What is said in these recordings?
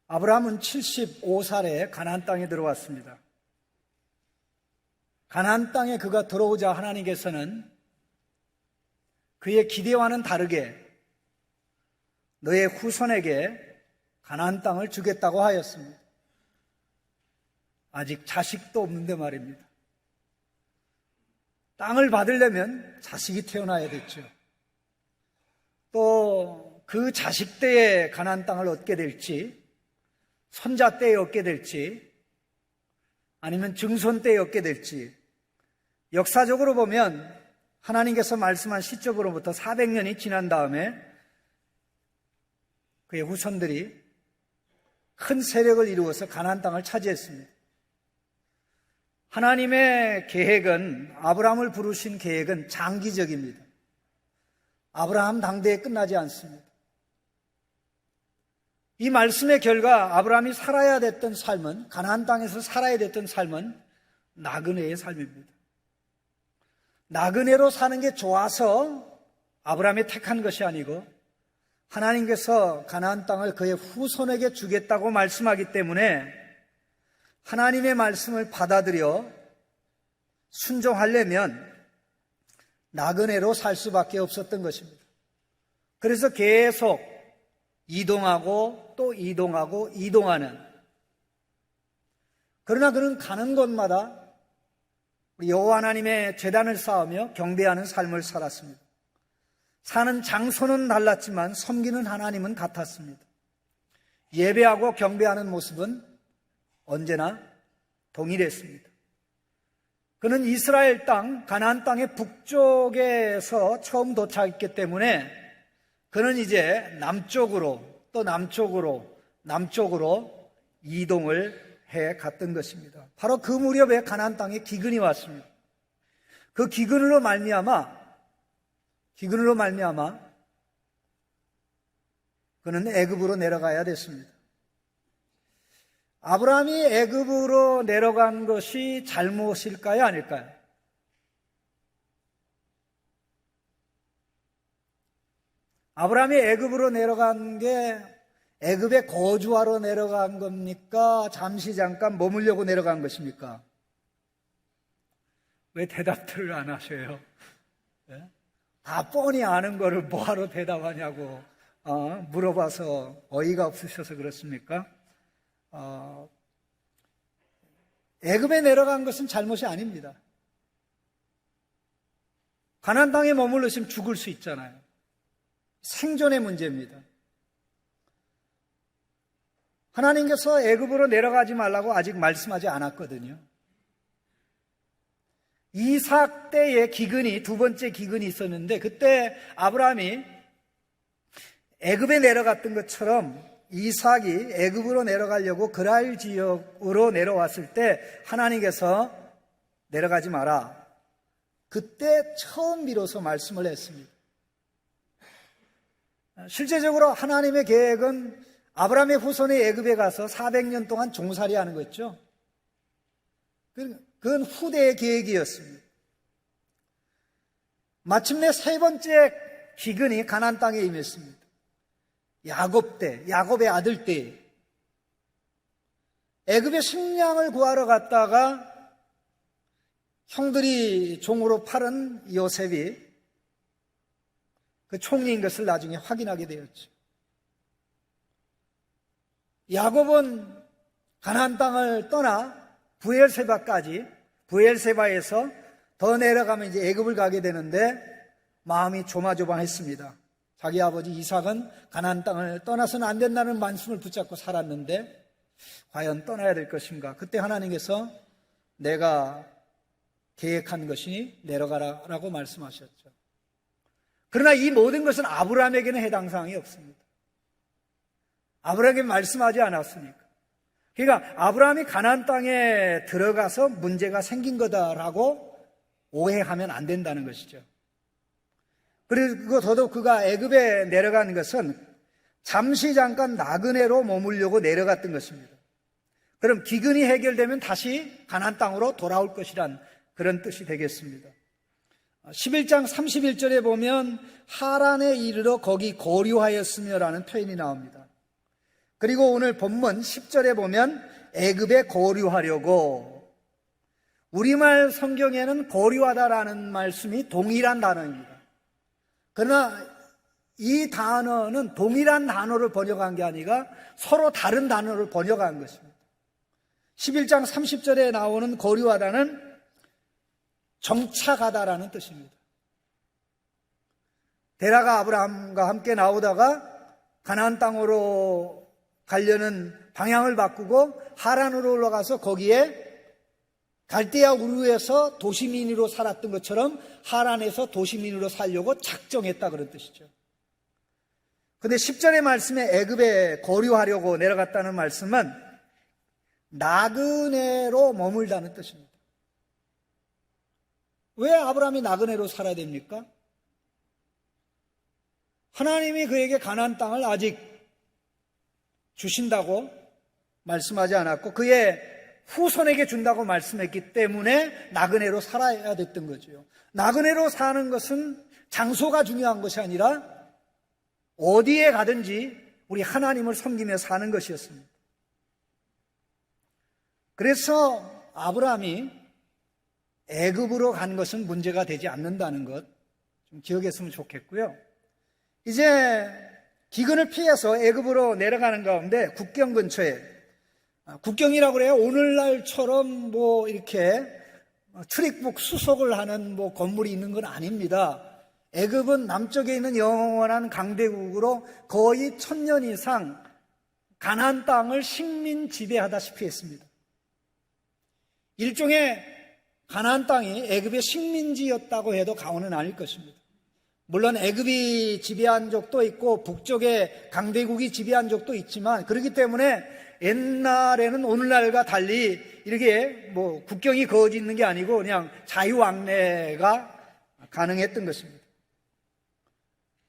아브라함은 75살에 가나안 땅에 들어왔습니다. 가나안 땅에 그가 들어오자 하나님께서는 그의 기대와는 다르게 너의 후손에게 가나안 땅을 주겠다고 하였습니다. 아직 자식도 없는데 말입니다. 땅을 받으려면 자식이 태어나야 됐죠. 또 그 자식 때에 가나안 땅을 얻게 될지, 손자 때에 얻게 될지, 아니면 증손 때에 얻게 될지, 역사적으로 보면 하나님께서 말씀한 시점으로부터 400년이 지난 다음에 그의 후손들이 큰 세력을 이루어서 가나안 땅을 차지했습니다. 하나님의 계획은, 아브라함을 부르신 계획은 장기적입니다. 아브라함 당대에 끝나지 않습니다. 이 말씀의 결과 아브라함이 살아야 됐던 삶은, 가나안 땅에서 살아야 됐던 삶은 나그네의 삶입니다. 나그네로 사는 게 좋아서 아브라함이 택한 것이 아니고 하나님께서 가나안 땅을 그의 후손에게 주겠다고 말씀하기 때문에 하나님의 말씀을 받아들여 순종하려면 나그네로 살 수밖에 없었던 것입니다. 그래서 계속 이동하고 또 이동하고 이동하는, 그러나 그는 가는 곳마다 여호와 하나님의 제단을 쌓으며 경배하는 삶을 살았습니다. 사는 장소는 달랐지만 섬기는 하나님은 같았습니다. 예배하고 경배하는 모습은 언제나 동일했습니다. 그는 이스라엘 땅, 가나안 땅의 북쪽에서 처음 도착했기 때문에 그는 이제 남쪽으로 또 남쪽으로 이동을 해 갔던 것입니다. 바로 그 무렵에 가나안 땅에 기근이 왔습니다. 그 기근으로 말미암아 그는 애굽으로 내려가야 됐습니다. 아브라함이 애굽으로 내려간 것이 잘못일까요, 아닐까요? 아브라함이 애굽으로 내려간 게 애굽에 거주하러 내려간 겁니까? 잠시 잠깐 머물려고 내려간 것입니까? 왜 대답들을 안 하셔요? 네? 다 뻔히 아는 거를 뭐하러 대답하냐고 물어봐서 어이가 없으셔서 그렇습니까? 애굽에 내려간 것은 잘못이 아닙니다. 가나안 땅에 머물렀으면 죽을 수 있잖아요. 생존의 문제입니다. 하나님께서 애굽으로 내려가지 말라고 아직 말씀하지 않았거든요. 이삭 때의 기근이, 두 번째 기근이 있었는데 그때 아브라함이 애굽에 내려갔던 것처럼 이삭이 애굽으로 내려가려고 그랄 지역으로 내려왔을 때 하나님께서 내려가지 마라. 그때 처음 비로소 말씀을 했습니다. 실제적으로 하나님의 계획은 아브라함의 후손이 애굽에 가서 400년 동안 종살이하는 거였죠. 그건 후대의 계획이었습니다. 마침내 세 번째 기근이 가나안 땅에 임했습니다. 야곱 때, 야곱의 아들 때, 애굽의 식량을 구하러 갔다가 형들이 종으로 팔은 요셉이 그 총리인 것을 나중에 확인하게 되었죠. 야곱은 가나안 땅을 떠나 부엘세바에서 더 내려가면 이제 애굽을 가게 되는데 마음이 조마조마했습니다. 자기 아버지 이삭은 가나안 땅을 떠나서는 안 된다는 말씀을 붙잡고 살았는데 과연 떠나야 될 것인가? 그때 하나님께서 내가 계획한 것이니 내려가라라고 말씀하셨죠. 그러나 이 모든 것은 아브라함에게는 해당 사항이 없습니다. 아브라함에게 말씀하지 않았으니까. 그러니까 아브라함이 가나안 땅에 들어가서 문제가 생긴 거다라고 오해하면 안 된다는 것이죠. 그리고 더더욱 그가 애굽에 내려간 것은 잠시 잠깐 나그네로 머물려고 내려갔던 것입니다. 그럼 기근이 해결되면 다시 가나안 땅으로 돌아올 것이란 그런 뜻이 되겠습니다. 11장 31절에 보면 하란에 이르러 거기 거류하였으며라는 표현이 나옵니다. 그리고 오늘 본문 10절에 보면 애굽에 거류하려고, 우리말 성경에는 거류하다라는 말씀이 동일한 단어입니다. 그러나 이 단어는 동일한 단어를 번역한 게 아니라 서로 다른 단어를 번역한 것입니다. 11장 30절에 나오는 거류하다는 정착하다라는 뜻입니다. 데라가 아브라함과 함께 나오다가 가나안 땅으로 가려는 방향을 바꾸고 하란으로 올라가서 거기에 갈대아 우르에서 도시민으로 살았던 것처럼 하란에서 도시민으로 살려고 작정했다, 그런 뜻이죠. 근데 10절의 말씀에 애굽에 거류하려고 내려갔다는 말씀은 나그네로 머물다는 뜻입니다. 왜 아브라함이 나그네로 살아야 됩니까? 하나님이 그에게 가나안 땅을 아직 주신다고 말씀하지 않았고 그의 후손에게 준다고 말씀했기 때문에 나그네로 살아야 됐던 거죠. 나그네로 사는 것은 장소가 중요한 것이 아니라 어디에 가든지 우리 하나님을 섬기며 사는 것이었습니다. 그래서 아브라함이 애굽으로 간 것은 문제가 되지 않는다는 것 좀 기억했으면 좋겠고요. 이제 기근을 피해서 애굽으로 내려가는 가운데 국경 근처에, 국경이라고 그래요. 오늘날처럼 뭐 이렇게 출입국 수속을 하는 뭐 건물이 있는 건 아닙니다. 애굽은 남쪽에 있는 영원한 강대국으로 거의 1000년 이상 가나안 땅을 식민 지배하다시피 했습니다. 일종의 가나안 땅이 애굽의 식민지였다고 해도 과언은 아닐 것입니다. 물론 애굽이 지배한 적도 있고 북쪽에 강대국이 지배한 적도 있지만, 그렇기 때문에 옛날에는 오늘날과 달리 이렇게 뭐 국경이 그어져 있는 게 아니고 그냥 자유왕래가 가능했던 것입니다.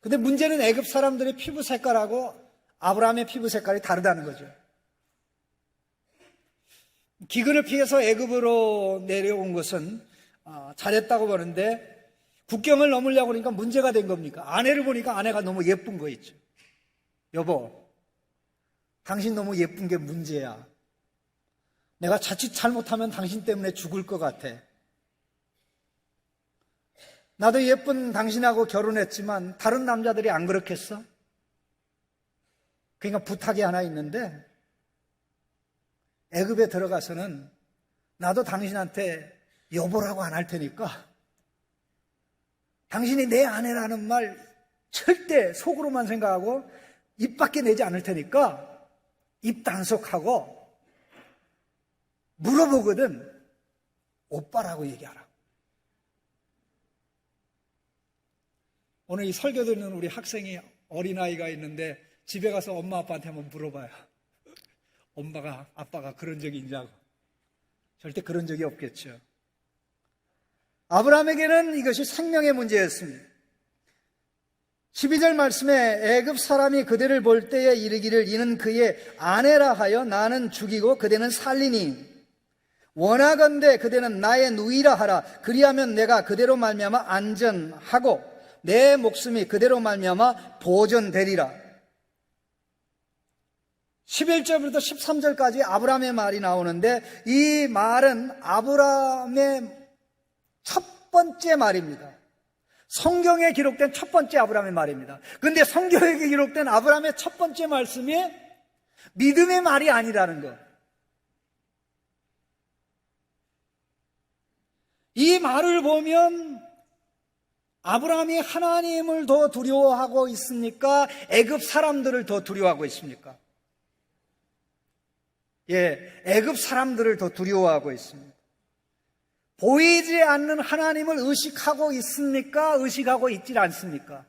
근데 문제는 애굽 사람들의 피부 색깔하고 아브라함의 피부 색깔이 다르다는 거죠. 기근을 피해서 애굽으로 내려온 것은 잘했다고 보는데, 국경을 넘으려고 하니까 문제가 된 겁니까? 아내를 보니까 아내가 너무 예쁜 거 있죠. 여보, 당신 너무 예쁜 게 문제야. 내가 자칫 잘못하면 당신 때문에 죽을 것 같아. 나도 예쁜 당신하고 결혼했지만 다른 남자들이 안 그렇겠어? 그러니까 부탁이 하나 있는데, 애굽에 들어가서는 나도 당신한테 여보라고 안 할 테니까 당신이 내 아내라는 말 절대 속으로만 생각하고 입 밖에 내지 않을 테니까 입 단속하고 물어보거든 오빠라고 얘기하라. 오늘 이 설교 듣는 우리 학생이 어린아이가 있는데 집에 가서 엄마 아빠한테 한번 물어봐요. 엄마가 아빠가 그런 적이 있냐고. 절대 그런 적이 없겠죠. 아브라함에게는 이것이 생명의 문제였습니다. 12절 말씀에 애굽 사람이 그대를 볼 때에 이르기를 이는 그의 아내라 하여 나는 죽이고 그대는 살리니 원하건대 그대는 나의 누이라 하라. 그리하면 내가 그대로 말미암아 안전하고 내 목숨이 그대로 말미암아 보존되리라. 11절부터 13절까지 아브라함의 말이 나오는데, 이 말은 아브라함의 첫 번째 말입니다. 성경에 기록된 첫 번째 아브라함의 말입니다. 그런데 성경에 기록된 아브라함의 첫 번째 말씀이 믿음의 말이 아니라는 것. 이 말을 보면 아브라함이 하나님을 더 두려워하고 있습니까? 애굽 사람들을 더 두려워하고 있습니까? 애굽 사람들을 더 두려워하고 있습니다. 보이지 않는 하나님을 의식하고 있습니까? 의식하고 있질 않습니까?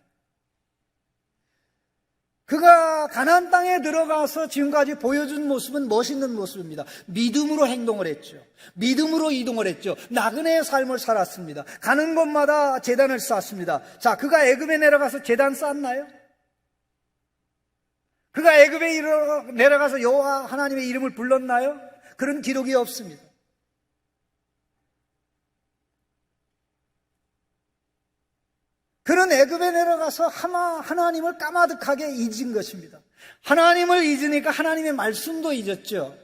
그가 가나안 땅에 들어가서 지금까지 보여준 모습은 멋있는 모습입니다. 믿음으로 행동을 했죠. 믿음으로 이동을 했죠. 나그네의 삶을 살았습니다. 가는 곳마다 제단을 쌓았습니다. 자, 그가 애굽에 내려가서 제단 쌓았나요? 그가 애굽에 내려가서 여호와 하나님의 이름을 불렀나요? 그런 기록이 없습니다. 그는 애굽에 내려가서 하나님을 까마득하게 잊은 것입니다. 하나님을 잊으니까 하나님의 말씀도 잊었죠.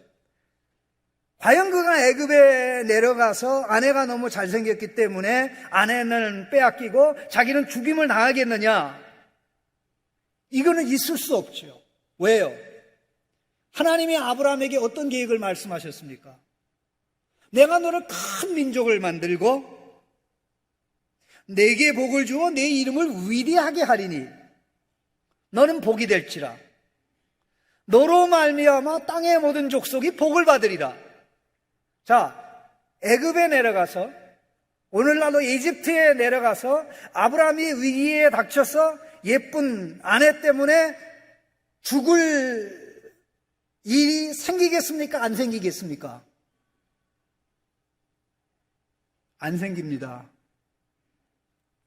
과연 그가 애굽에 내려가서 아내가 너무 잘생겼기 때문에 아내는 빼앗기고 자기는 죽임을 당하겠느냐? 이거는 있을 수 없죠. 왜요? 하나님이 아브라함에게 어떤 계획을 말씀하셨습니까? 내가 너를 큰 민족을 만들고 내게 복을 주어 내 이름을 위대하게 하리니 너는 복이 될지라. 너로 말미암아 땅의 모든 족속이 복을 받으리라. 자, 애굽에 내려가서 오늘날로 이집트에 내려가서 아브라함이 위기에 닥쳐서 예쁜 아내 때문에 죽을 일이 생기겠습니까? 안 생기겠습니까? 안 생깁니다.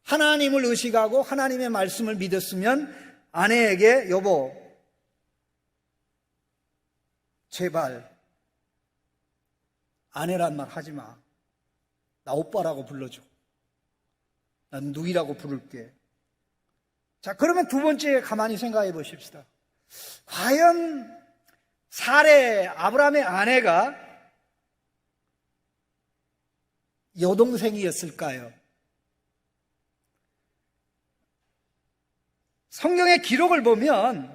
하나님을 의식하고 하나님의 말씀을 믿었으면 아내에게 여보, 제발 아내란 말 하지 마. 나 오빠라고 불러줘. 난 누이라고 부를게. 자, 그러면 두 번째 가만히 생각해 보십시다. 과연 사레, 아브라함의 아내가 여동생이었을까요? 성경의 기록을 보면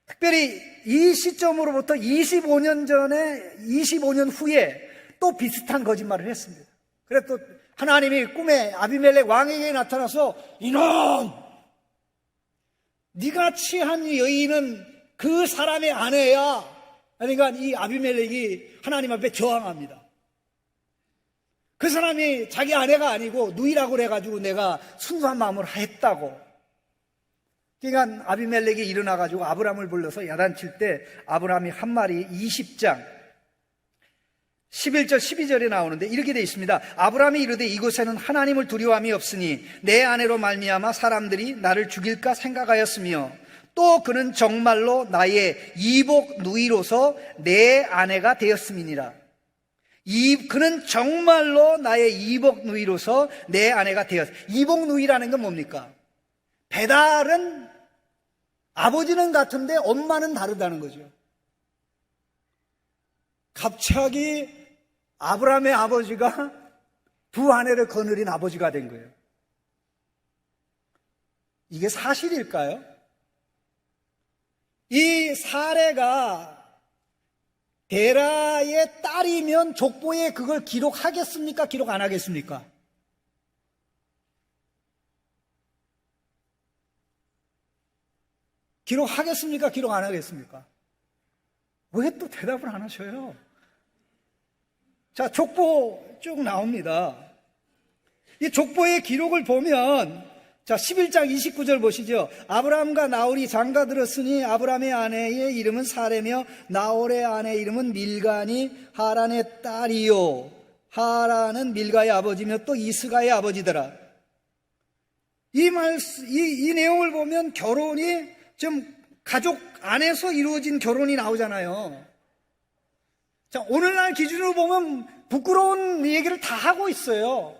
특별히 이 시점으로부터 25년 전에 25년 후에 또 비슷한 거짓말을 했습니다. 그래서 또 하나님이 꿈에 아비멜렉 왕에게 나타나서 이놈! 네가 취한 여인은 그 사람의 아내야. 그러니까 이 아비멜렉이 하나님 앞에 저항합니다. 그 사람이 자기 아내가 아니고 누이라고 그래가지고 내가 순수한 마음으로 했다고. 그러니까 아비멜렉이 일어나가지고 아브라함을 불러서 야단칠 때 아브라함이 한 말이 20장 11절 12절에 나오는데 이렇게 되어 있습니다. 아브라함이 이르되 이곳에는 하나님을 두려워함이 없으니 내 아내로 말미암아 사람들이 나를 죽일까 생각하였으며 또 그는 정말로 나의 이복 누이로서 내 아내가 되었음이니라. 그는 정말로 나의 이복 누이로서 내 아내가 이복 누이라는 건 뭡니까? 배달은 아버지는 같은데 엄마는 다르다는 거죠. 갑자기 아브라함의 아버지가 두 아내를 거느린 아버지가 된 거예요. 이게 사실일까요? 이 사례가 데라의 딸이면 족보에 그걸 기록하겠습니까? 기록 안 하겠습니까? 기록하겠습니까? 기록 안 하겠습니까? 왜 또 대답을 안 하셔요? 자, 족보 쭉 나옵니다. 이 족보의 기록을 보면 자, 11장 29절 보시죠. 아브라함과 나홀이 장가들었으니 아브라함의 아내의 이름은 사레며 나홀의 아내의 이름은 밀가니 하란의 딸이요. 하란은 밀가의 아버지며 또 이스가의 아버지더라. 이 내용을 보면 결혼이 좀 가족 안에서 이루어진 결혼이 나오잖아요. 자, 오늘날 기준으로 보면 부끄러운 얘기를 다 하고 있어요.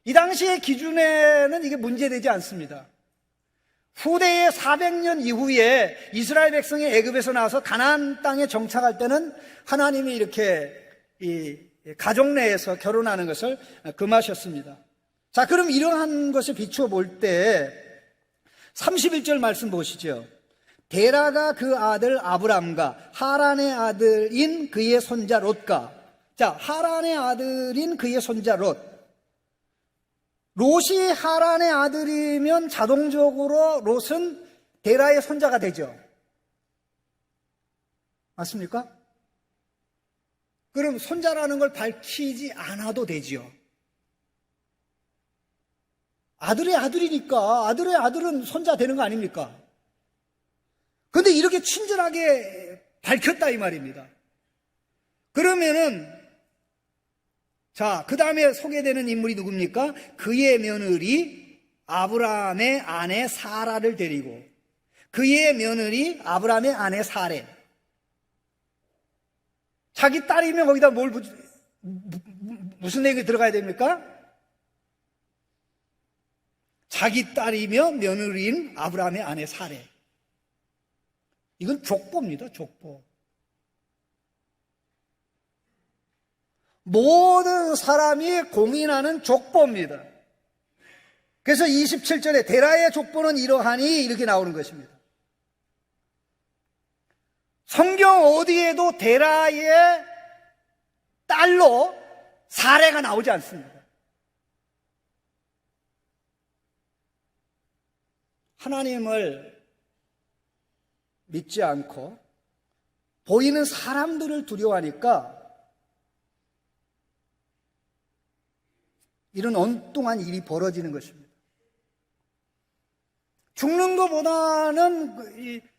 이 당시의 기준에는 이게 문제되지 않습니다. 후대의 400년 이후에 이스라엘 백성이 애굽에서 나와서 가나안 땅에 정착할 때는 하나님이 이렇게 이 가족 내에서 결혼하는 것을 금하셨습니다. 자, 그럼 이러한 것을 비추어 볼 때 31절 말씀 보시죠. 데라가 그 아들 아브람과 하란의 아들인 그의 손자 롯과, 자, 하란의 아들인 그의 손자 롯. 롯이 하란의 아들이면 자동적으로 롯은 데라의 손자가 되죠. 맞습니까? 그럼 손자라는 걸 밝히지 않아도 되지요. 아들의 아들이니까 아들의 아들은 손자 되는 거 아닙니까? 그런데 이렇게 친절하게 밝혔다 이 말입니다. 그러면은 자, 그 다음에 소개되는 인물이 누굽니까? 그의 며느리 아브라함의 아내 사라를 데리고, 그의 며느리 아브라함의 아내 사레. 자기 딸이면 거기다 무슨 내용이 들어가야 됩니까? 자기 딸이며 며느리인 아브라함의 아내 사레. 이건 족보입니다. 족보. 모든 사람이 공인하는 족보입니다. 그래서 27절에 데라의 족보는 이러하니 이렇게 나오는 것입니다. 성경 어디에도 데라의 딸로 사례가 나오지 않습니다. 하나님을 믿지 않고 보이는 사람들을 두려워하니까 이런 엉뚱한 일이 벌어지는 것입니다. 죽는 것보다는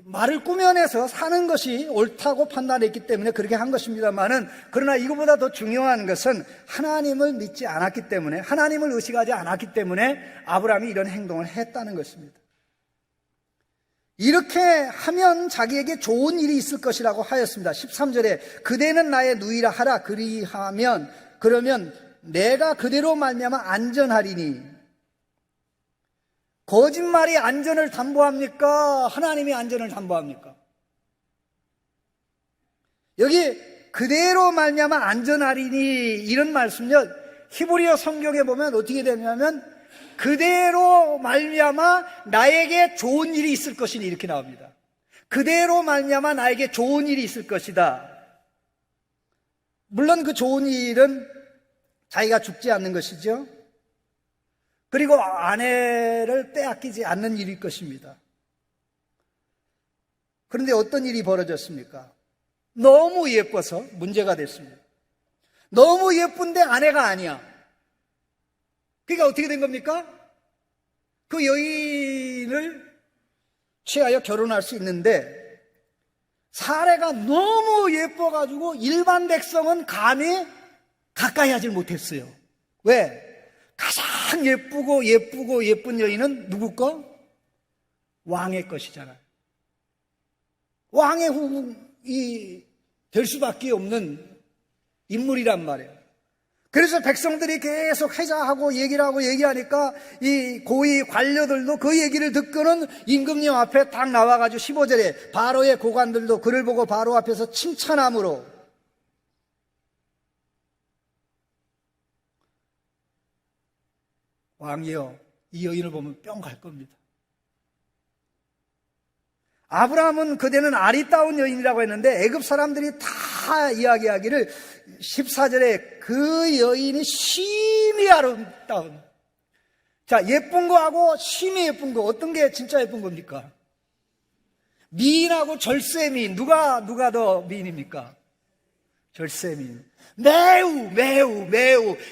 말을 꾸며내서 사는 것이 옳다고 판단했기 때문에 그렇게 한 것입니다만은, 그러나 이거보다 더 중요한 것은 하나님을 믿지 않았기 때문에, 하나님을 의식하지 않았기 때문에 아브라함이 이런 행동을 했다는 것입니다. 이렇게 하면 자기에게 좋은 일이 있을 것이라고 하였습니다. 13절에 그대는 나의 누이라 하라. 그러면 내가 그대로 말미암아 안전하리니. 거짓말이 안전을 담보합니까? 하나님이 안전을 담보합니까? 여기 그대로 말미암아 안전하리니 이런 말씀요, 히브리어 성경에 보면 어떻게 되냐면 그대로 말미암아 나에게 좋은 일이 있을 것이니 이렇게 나옵니다. 그대로 말미암아 나에게 좋은 일이 있을 것이다. 물론 그 좋은 일은 자기가 죽지 않는 것이죠. 그리고 아내를 빼앗기지 않는 일일 것입니다. 그런데 어떤 일이 벌어졌습니까? 너무 예뻐서 문제가 됐습니다. 너무 예쁜데 아내가 아니야. 그러니까 어떻게 된 겁니까? 그 여인을 취하여 결혼할 수 있는데 사례가 너무 예뻐가지고 일반 백성은 감히 가까이 하질 못했어요. 왜? 가장 예쁘고 예쁜 여인은 누구 거? 왕의 것이잖아요. 왕의 후궁이 될 수밖에 없는 인물이란 말이에요. 그래서 백성들이 계속 회자하고 얘기를 하고 얘기하니까 이 고위 관료들도 그 얘기를 듣고는 임금님 앞에 딱 나와가지고 15절에 바로의 고관들도 그를 보고 바로 앞에서 칭찬함으로, 왕이여, 이 여인을 보면 뿅 갈 겁니다. 아브라함은 그대는 아리따운 여인이라고 했는데 애굽 사람들이 다 이야기하기를 14절에 그 여인이 심히 아름다운. 자, 예쁜 거하고 심히 예쁜 거, 어떤 게 진짜 예쁜 겁니까? 미인하고 절세미인, 누가 더 미인입니까? 절세미인. 매우.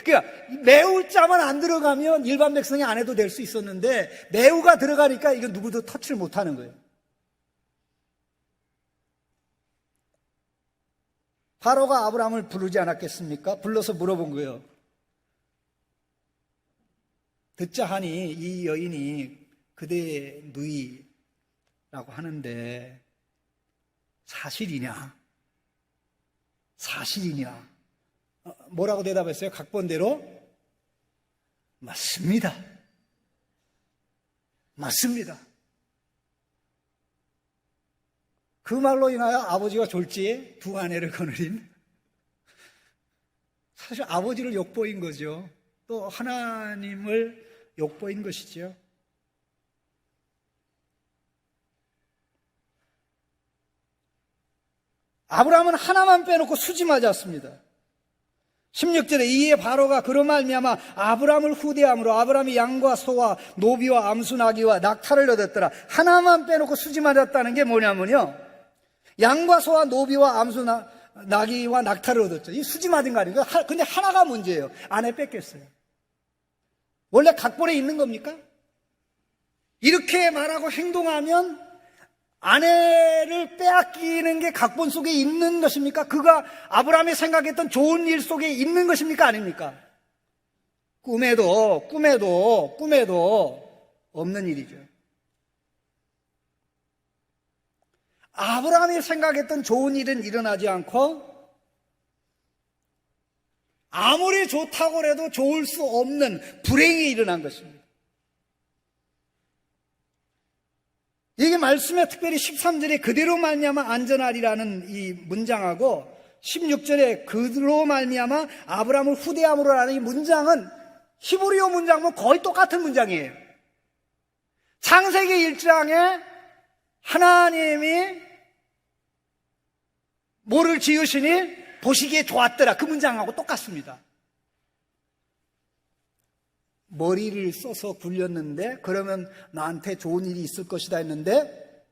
그러니까 매우 자만 안 들어가면 일반 백성이 안 해도 될 수 있었는데 매우가 들어가니까 이거 누구도 터치를 못하는 거예요. 바로가 아브라함을 부르지 않았겠습니까? 불러서 물어본 거예요. 듣자 하니 이 여인이 그대의 누이라고 하는데 사실이냐? 뭐라고 대답했어요? 각본대로 맞습니다. 그 말로 인하여 아버지가 졸지에 두 아내를 거느린, 사실 아버지를 욕보인 거죠. 또 하나님을 욕보인 것이죠. 아브라함은 하나만 빼놓고 수지 맞았습니다. 16절에 이에 바로가 그로 말미암아 아브라함을 후대함으로 아브라함이 양과 소와 노비와 암수 나귀와 낙타를 얻었더라. 하나만 빼놓고 수지 맞았다는 게 뭐냐면요, 양과 소와 노비와 암수 나귀와 낙타를 얻었죠. 이 수지 맞은 거 아니에요. 근데 하나가 문제예요. 아내 뺏겼어요. 원래 각본에 있는 겁니까? 이렇게 말하고 행동하면 아내를 빼앗기는 게 각본 속에 있는 것입니까? 그가 아브라함이 생각했던 좋은 일 속에 있는 것입니까? 아닙니까? 꿈에도 없는 일이죠. 아브라함이 생각했던 좋은 일은 일어나지 않고 아무리 좋다고 해도 좋을 수 없는 불행이 일어난 것입니다. 이게 말씀에 특별히 13절에 그대로 말미암아 안전하리라는 이 문장하고 16절에 그로 말미암아 아브라함을 후대함으로라는 이 문장은 히브리어 문장은 거의 똑같은 문장이에요. 창세기 1장에 하나님이 뭐를 지으시니 보시기에 좋았더라. 그 문장하고 똑같습니다. 머리를 써서 굴렸는데 그러면 나한테 좋은 일이 있을 것이다 했는데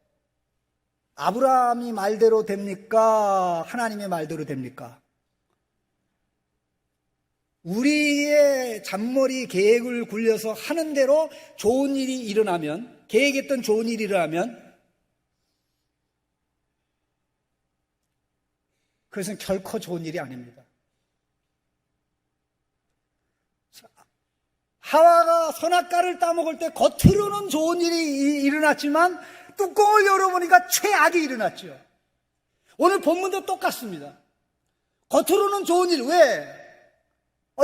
아브라함이 말대로 됩니까? 하나님의 말대로 됩니까? 우리의 잔머리 계획을 굴려서 하는 대로 좋은 일이 일어나면, 계획했던 좋은 일이 일어나면 그것은 결코 좋은 일이 아닙니다. 하와가 선악과를 따먹을 때 겉으로는 좋은 일이 일어났지만 뚜껑을 열어보니까 최악이 일어났죠. 오늘 본문도 똑같습니다. 겉으로는 좋은 일, 왜?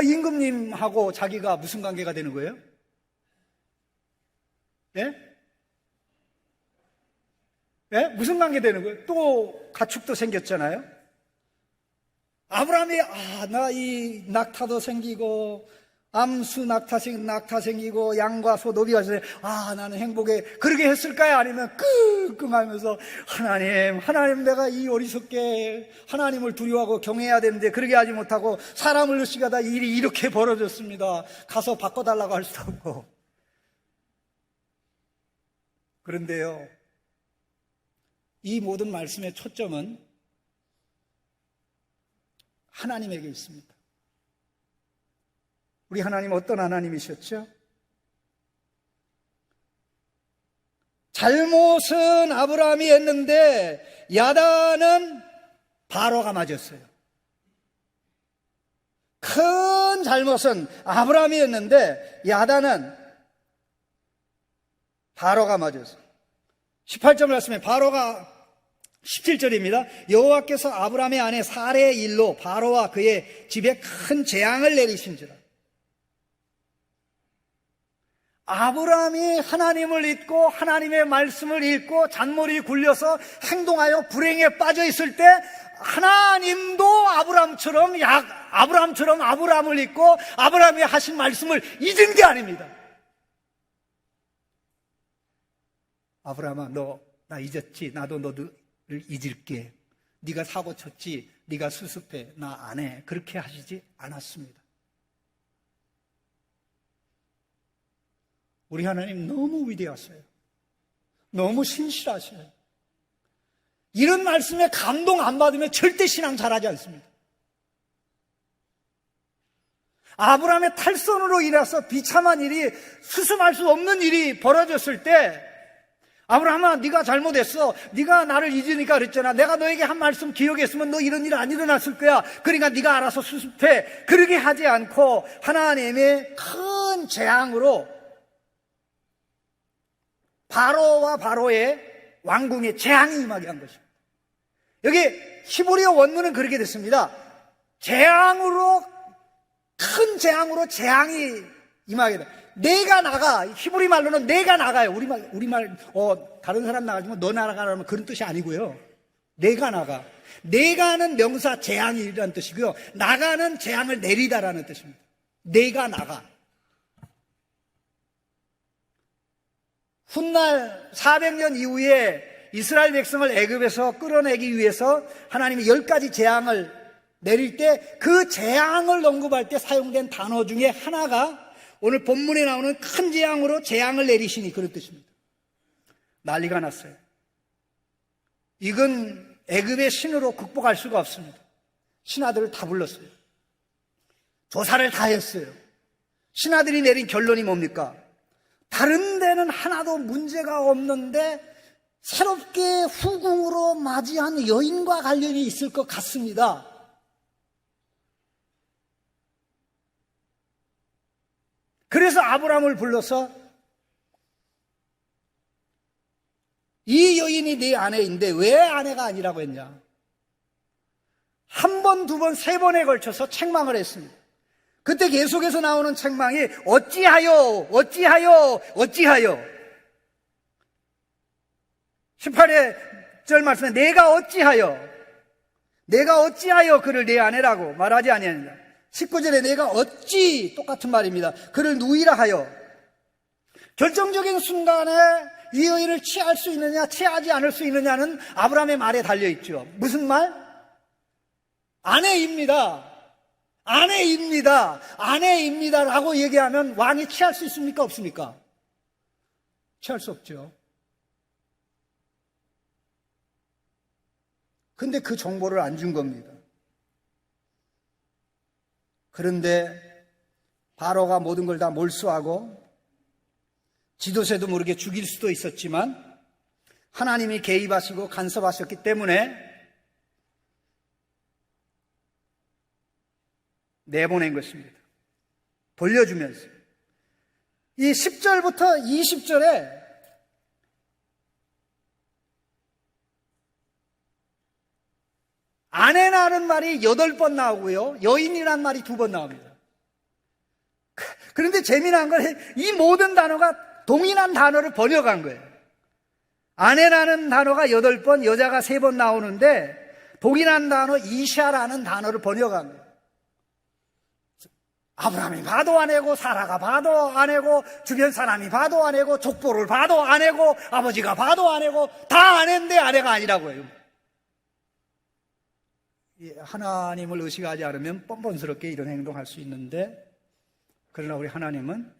임금님하고 자기가 무슨 관계가 되는 거예요? 예? 예? 무슨 관계 되는 거예요? 또 가축도 생겼잖아요. 아브라함이 나 이 낙타도 생기고 암수 낙타 생기고 양과 소 노비가 있어요. 나는 행복해. 그러게 했을까요? 아니면 끙끙하면서 하나님 내가 이 어리석게 하나님을 두려워하고 경외해야 되는데 그러게 하지 못하고 사람을 의식하다 일이 이렇게 벌어졌습니다. 가서 바꿔달라고 할 수도 없고. 그런데요, 이 모든 말씀의 초점은 하나님에게 있습니다. 우리 하나님 어떤 하나님이셨죠? 잘못은 아브라함이 했는데 야단은 바로가 맞았어요. 큰 잘못은 아브라함이 했는데 야단은 바로가 맞았어요. 18절 말씀에 바로가 17절입니다. 여호와께서 아브라함의 아내 사레의 일로 바로와 그의 집에 큰 재앙을 내리신지라. 아브라함이 하나님을 잊고 하나님의 말씀을 읽고 잔머리 굴려서 행동하여 불행에 빠져 있을 때 하나님도 아브라함처럼 아브라함을 잊고 아브라함이 하신 말씀을 잊은 게 아닙니다. 아브라함아, 너 나 잊었지? 나도 너를 잊을게. 네가 사고 쳤지? 네가 수습해. 나 안 해. 그렇게 하시지 않았습니다. 우리 하나님 너무 위대하세요. 너무 신실하셔요. 이런 말씀에 감동 안 받으면 절대 신앙 잘하지 않습니다. 아브라함의 탈선으로 인해서 비참한 일이, 수습할 수 없는 일이 벌어졌을 때 아브라함아, 네가 잘못했어. 네가 나를 잊으니까 그랬잖아. 내가 너에게 한 말씀 기억했으면 너 이런 일 안 일어났을 거야. 그러니까 네가 알아서 수습해. 그러게 하지 않고 하나님의 큰 재앙으로 바로와 바로의 왕궁에 재앙이 임하게 한 것입니다. 여기 히브리어 원문은 그렇게 됐습니다. 재앙으로, 큰 재앙으로 재앙이 임하게 돼. 내가 나가. 히브리 말로는 내가 나가요. 우리말 다른 사람 나가지만 너 나가라면 그런 뜻이 아니고요. 내가 나가. 내가는 명사 재앙이라는 뜻이고요. 나가는 재앙을 내리다라는 뜻입니다. 내가 나가. 훗날 400년 이후에 이스라엘 백성을 애굽에서 끌어내기 위해서 하나님이 10가지 재앙을 내릴 때 그 재앙을 언급할 때 사용된 단어 중에 하나가 오늘 본문에 나오는 큰 재앙으로 재앙을 내리시니 그런 뜻입니다. 난리가 났어요. 이건 애굽의 신으로 극복할 수가 없습니다. 신하들을 다 불렀어요. 조사를 다 했어요. 신하들이 내린 결론이 뭡니까? 다른 데는 하나도 문제가 없는데 새롭게 후궁으로 맞이한 여인과 관련이 있을 것 같습니다. 그래서 아브라함을 불러서 이 여인이 네 아내인데 왜 아내가 아니라고 했냐? 한 번, 두 번, 세 번에 걸쳐서 책망을 했습니다. 그때 계속해서 나오는 책망이 어찌하여 18절 말씀에 내가 어찌하여 그를 내 아내라고 말하지 아니하느냐. 19절에 내가 어찌, 똑같은 말입니다. 그를 누이라 하여. 결정적인 순간에 이 여인을 취할 수 있느냐 취하지 않을 수 있느냐는 아브라함의 말에 달려있죠. 무슨 말? 아내입니다 라고 얘기하면 왕이 취할 수 있습니까 없습니까? 취할 수 없죠. 근데 그 정보를 안 준 겁니다. 그런데 바로가 모든 걸 다 몰수하고 지도새도 모르게 죽일 수도 있었지만 하나님이 개입하시고 간섭하셨기 때문에 내보낸 것입니다. 돌려주면서. 이 10절부터 20절에 아내라는 말이 8번 나오고요. 여인이라는 말이 2번 나옵니다. 그런데 재미난 건 이 모든 단어가 동일한 단어를 번역한 거예요. 아내라는 단어가 8번, 여자가 3번 나오는데 동일한 단어 이샤라는 단어를 번역한 거예요. 아브라함이 봐도 아내고 사라가 봐도 아내고 주변 사람이 봐도 아내고 족보를 봐도 아내고 아버지가 봐도 아내고 다 아내인데 아내가 아니라고 해요. 하나님을 의식하지 않으면 뻔뻔스럽게 이런 행동할 수 있는데, 그러나 우리 하나님은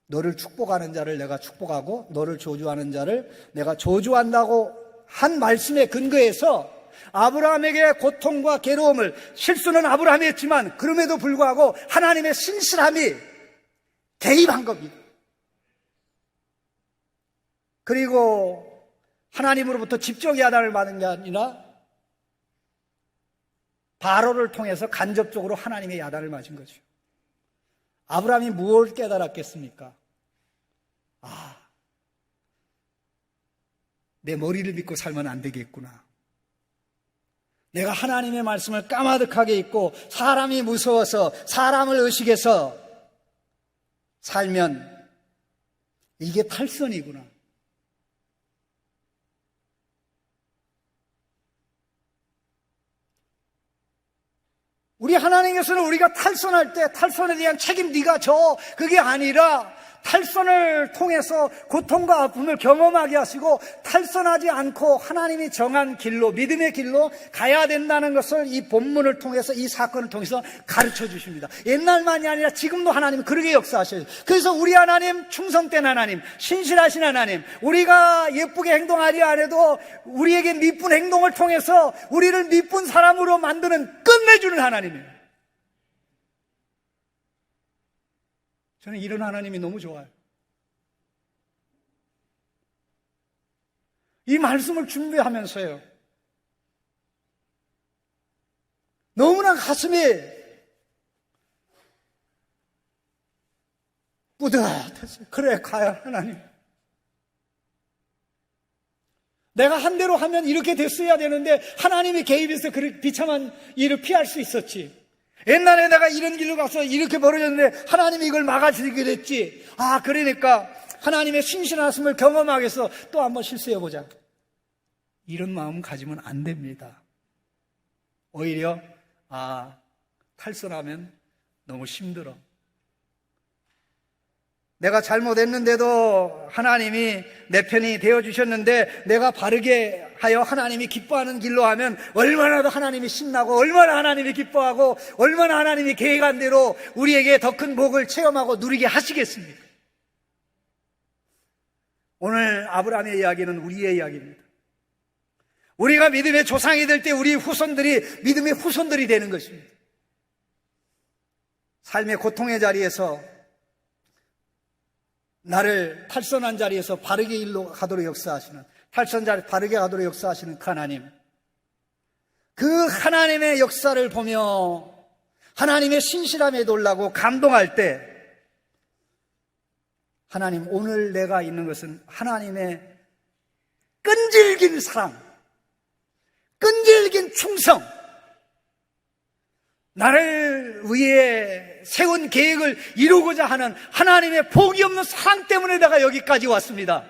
너를 축복하는 자를 내가 축복하고 너를 저주하는 자를 내가 저주한다고 한 말씀에 근거해서 아브라함에게 고통과 괴로움을, 실수는 아브라함이 했지만 그럼에도 불구하고 하나님의 신실함이 개입한 겁니다. 그리고 하나님으로부터 직접 야단을 받은 게 아니라 바로를 통해서 간접적으로 하나님의 야단을 맞은 거죠. 아브라함이 무엇을 깨달았겠습니까? 내 머리를 믿고 살면 안 되겠구나. 내가 하나님의 말씀을 까마득하게 읽고 사람이 무서워서 사람을 의식해서 살면 이게 탈선이구나. 우리 하나님께서는 우리가 탈선할 때 탈선에 대한 책임 네가 져, 그게 아니라 탈선을 통해서 고통과 아픔을 경험하게 하시고 탈선하지 않고 하나님이 정한 길로, 믿음의 길로 가야 된다는 것을 이 본문을 통해서, 이 사건을 통해서 가르쳐 주십니다. 옛날만이 아니라 지금도 하나님은 그렇게 역사하셔요. 그래서 우리 하나님, 충성된 하나님, 신실하신 하나님, 우리가 예쁘게 행동하지 않아도 우리에게 미쁜 행동을 통해서 우리를 미쁜 사람으로 만드는, 끝내주는 하나님이에요. 저는 이런 하나님이 너무 좋아요. 이 말씀을 준비하면서요, 너무나 가슴이 뿌듯했어요. 그래, 가야 하나님. 내가 한 대로 하면 이렇게 됐어야 되는데 하나님이 개입해서 그 비참한 일을 피할 수 있었지. 옛날에 내가 이런 길로 가서 이렇게 벌어졌는데 하나님이 이걸 막아주기로 했지. 그러니까 하나님의 신실하심을 경험하기 위해서 또 한번 실수해보자. 이런 마음 가지면 안 됩니다. 오히려 탈선하면 너무 힘들어. 내가 잘못했는데도 하나님이 내 편이 되어주셨는데 내가 바르게 하여 하나님이 기뻐하는 길로 하면 얼마나 더 하나님이 신나고 얼마나 하나님이 기뻐하고 얼마나 하나님이 계획한 대로 우리에게 더 큰 복을 체험하고 누리게 하시겠습니까? 오늘 아브라함의 이야기는 우리의 이야기입니다. 우리가 믿음의 조상이 될 때 우리 후손들이 믿음의 후손들이 되는 것입니다. 삶의 고통의 자리에서 나를 탈선한 자리에서 바르게 일로 가도록 역사하시는, 바르게 가도록 역사하시는 그 하나님, 그 하나님의 역사를 보며 하나님의 신실함에 놀라고 감동할 때, 하나님, 오늘 내가 있는 것은 하나님의 끈질긴 사랑, 끈질긴 충성, 나를 위해 세운 계획을 이루고자 하는 하나님의 복이 없는 사랑 때문에 내가 여기까지 왔습니다.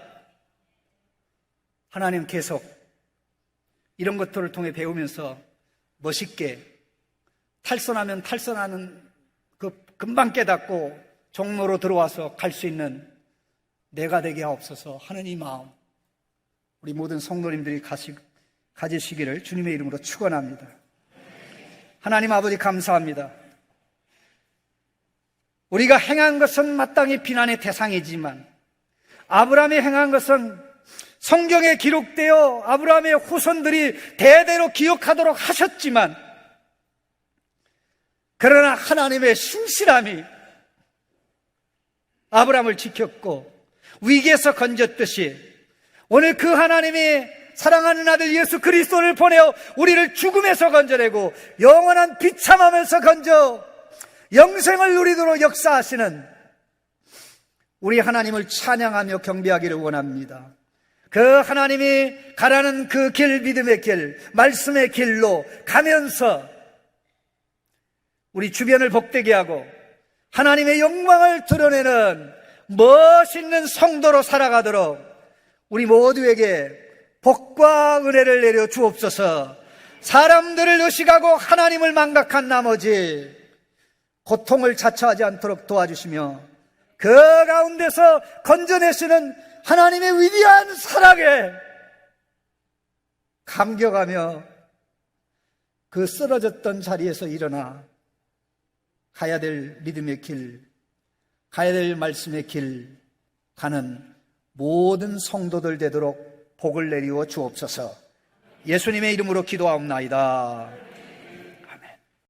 하나님 계속 이런 것들을 통해 배우면서 멋있게 탈선하면 탈선하는 그 금방 깨닫고 종로로 들어와서 갈 수 있는 내가 되게 하옵소서 하는 이 마음, 우리 모든 성도님들이 가지시기를 주님의 이름으로 축원합니다. 하나님 아버지 감사합니다. 우리가 행한 것은 마땅히 비난의 대상이지만 아브라함이 행한 것은 성경에 기록되어 아브라함의 후손들이 대대로 기억하도록 하셨지만, 그러나 하나님의 신실함이 아브라함을 지켰고 위기에서 건졌듯이 오늘 그 하나님이 사랑하는 아들 예수 그리스도를 보내어 우리를 죽음에서 건져내고 영원한 비참함에서 건져 영생을 누리도록 역사하시는 우리 하나님을 찬양하며 경배하기를 원합니다. 그 하나님이 가라는 그 길, 믿음의 길, 말씀의 길로 가면서 우리 주변을 복되게 하고 하나님의 영광을 드러내는 멋있는 성도로 살아가도록 우리 모두에게 복과 은혜를 내려 주옵소서. 사람들을 의식하고 하나님을 망각한 나머지 고통을 자처하지 않도록 도와주시며 그 가운데서 건져내시는 하나님의 위대한 사랑에 감격하며 그 쓰러졌던 자리에서 일어나 가야 될 믿음의 길, 가야 될 말씀의 길 가는 모든 성도들 되도록 복을 내리워 주옵소서. 예수님의 이름으로 기도하옵나이다.